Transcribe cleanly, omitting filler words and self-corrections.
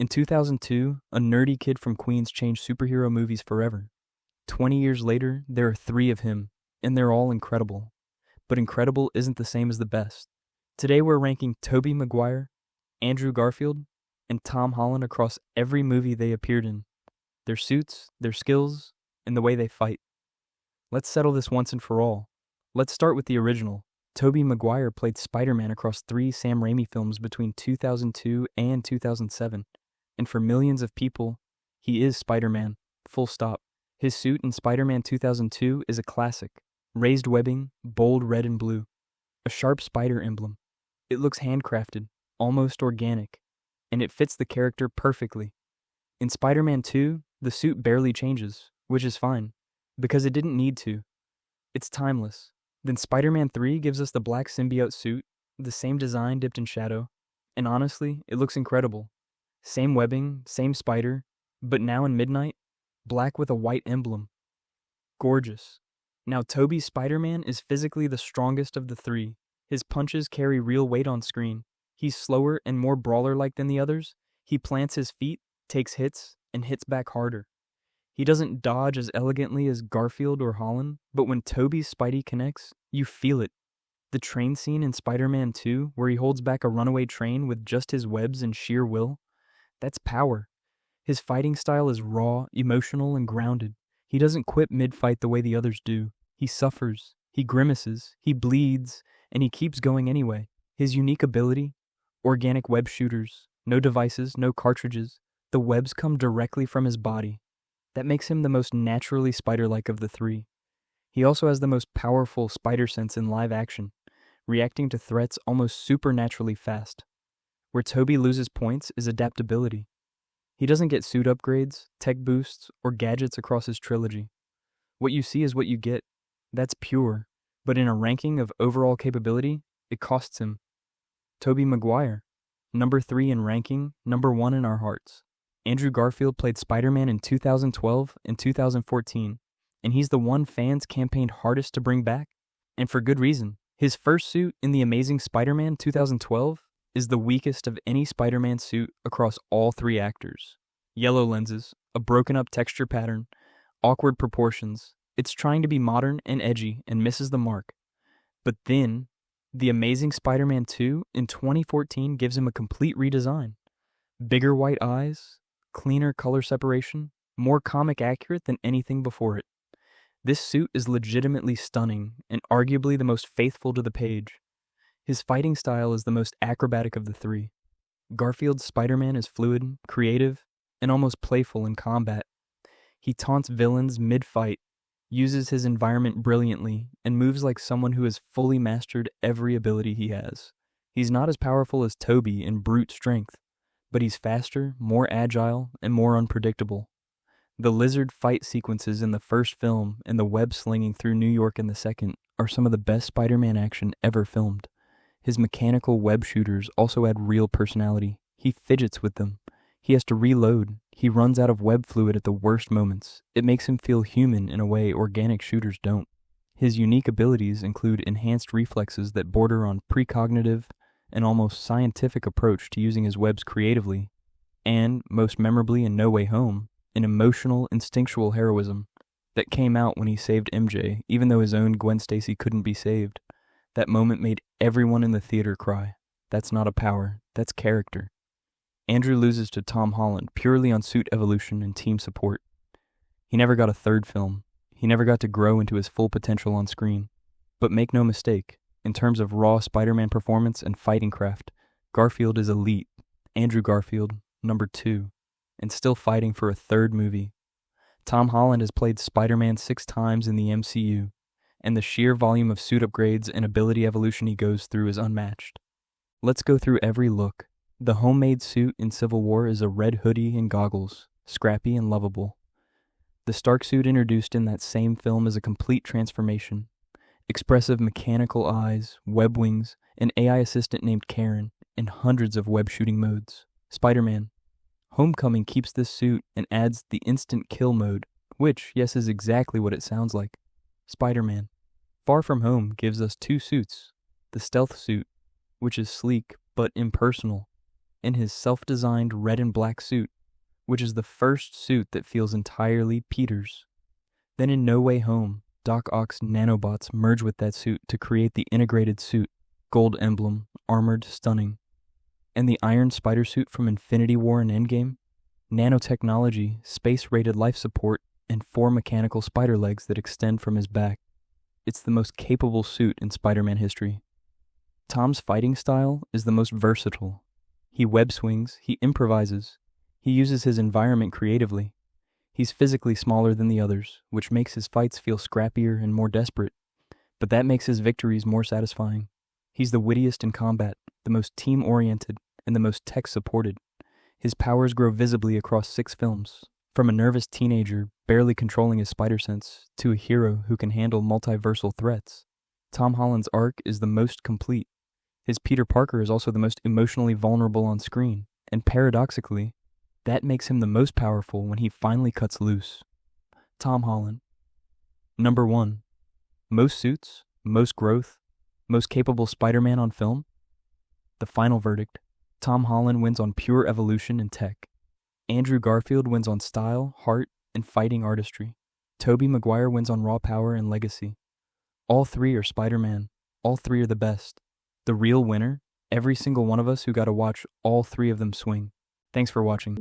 In 2002, a nerdy kid from Queens changed superhero movies forever. 20 years later, there are three of him, and they're all incredible. But incredible isn't the same as the best. Today we're ranking Tobey Maguire, Andrew Garfield, and Tom Holland across every movie they appeared in. Their suits, their skills, and the way they fight. Let's settle this once and for all. Let's start with the original. Tobey Maguire played Spider-Man across 3 Sam Raimi films between 2002 and 2007. And for millions of people, he is Spider-Man, full stop. His suit in Spider-Man 2002 is a classic. Raised webbing, bold red and blue. A sharp spider emblem. It looks handcrafted, almost organic, and it fits the character perfectly. In Spider-Man 2, the suit barely changes, which is fine, because it didn't need to. It's timeless. Then Spider-Man 3 gives us the black symbiote suit, the same design dipped in shadow, and honestly, it looks incredible. Same webbing, same spider, but now in Midnight, black with a white emblem. Gorgeous. Now Tobey's Spider-Man is physically the strongest of the three. His punches carry real weight on screen. He's slower and more brawler-like than the others. He plants his feet, takes hits, and hits back harder. He doesn't dodge as elegantly as Garfield or Holland, but when Tobey's Spidey connects, you feel it. The train scene in Spider-Man 2, where he holds back a runaway train with just his webs and sheer will, that's power. His fighting style is raw, emotional, and grounded. He doesn't quit mid-fight the way the others do. He suffers, he grimaces, he bleeds, and he keeps going anyway. His unique ability, organic web shooters, no devices, no cartridges. The webs come directly from his body. That makes him the most naturally spider-like of the three. He also has the most powerful spider sense in live action, reacting to threats almost supernaturally fast. Where Tobey loses points is adaptability. He doesn't get suit upgrades, tech boosts, or gadgets across his trilogy. What you see is what you get. That's pure. But in a ranking of overall capability, it costs him. Tobey Maguire, number 3 in ranking, number 1 in our hearts. Andrew Garfield played Spider-Man in 2012 and 2014, and he's the one fans campaigned hardest to bring back, and for good reason. His first suit in The Amazing Spider-Man 2012 is the weakest of any Spider-Man suit across all 3 actors. Yellow lenses, a broken up texture pattern, awkward proportions. It's trying to be modern and edgy and misses the mark. But then, The Amazing Spider-Man 2 in 2014 gives him a complete redesign. Bigger white eyes, cleaner color separation, more comic accurate than anything before it. This suit is legitimately stunning and arguably the most faithful to the page. His fighting style is the most acrobatic of the 3. Garfield's Spider-Man is fluid, creative, and almost playful in combat. He taunts villains mid-fight, uses his environment brilliantly, and moves like someone who has fully mastered every ability he has. He's not as powerful as Tobey in brute strength, but he's faster, more agile, and more unpredictable. The lizard fight sequences in the first film and the web slinging through New York in the second are some of the best Spider-Man action ever filmed. His mechanical web shooters also add real personality. He fidgets with them. He has to reload. He runs out of web fluid at the worst moments. It makes him feel human in a way organic shooters don't. His unique abilities include enhanced reflexes that border on precognitive and almost scientific approach to using his webs creatively, and, most memorably in No Way Home, an emotional, instinctual heroism that came out when he saved MJ, even though his own Gwen Stacy couldn't be saved. That moment made everyone in the theater cry. That's not a power, that's character. Andrew loses to Tom Holland purely on suit evolution and team support. He never got a third film. He never got to grow into his full potential on screen. But make no mistake, in terms of raw Spider-Man performance and fighting craft, Garfield is elite. Andrew Garfield, number 2, and still fighting for a third movie. Tom Holland has played Spider-Man 6 times in the MCU, and the sheer volume of suit upgrades and ability evolution he goes through is unmatched. Let's go through every look. The homemade suit in Civil War is a red hoodie and goggles, scrappy and lovable. The Stark suit introduced in that same film is a complete transformation. Expressive mechanical eyes, web wings, an AI assistant named Karen, and hundreds of web shooting modes. Spider-Man. Homecoming keeps this suit and adds the instant kill mode, which, yes, is exactly what it sounds like. Spider-Man. Far From Home gives us 2 suits. The stealth suit, which is sleek but impersonal, in his self-designed red and black suit, which is the first suit that feels entirely Peter's. Then in No Way Home, Doc Ock's nanobots merge with that suit to create the integrated suit, gold emblem, armored, stunning. And the iron spider suit from Infinity War and Endgame, nanotechnology, space-rated life support, and 4 mechanical spider legs that extend from his back. It's the most capable suit in Spider-Man history. Tom's fighting style is the most versatile. He web swings, he improvises, he uses his environment creatively. He's physically smaller than the others, which makes his fights feel scrappier and more desperate, but that makes his victories more satisfying. He's the wittiest in combat, the most team-oriented, and the most tech-supported. His powers grow visibly across 6 films, from a nervous teenager barely controlling his spider sense to a hero who can handle multiversal threats. Tom Holland's arc is the most complete. His Peter Parker is also the most emotionally vulnerable on screen, and paradoxically, that makes him the most powerful when he finally cuts loose. Tom Holland. Number 1. Most suits, most growth, most capable Spider-Man on film? The final verdict. Tom Holland wins on pure evolution and tech. Andrew Garfield wins on style, heart, and fighting artistry. Tobey Maguire wins on raw power and legacy. All 3 are Spider-Man. All 3 are the best. The real winner, every single one of us who got to watch all 3 of them swing. Thanks for watching.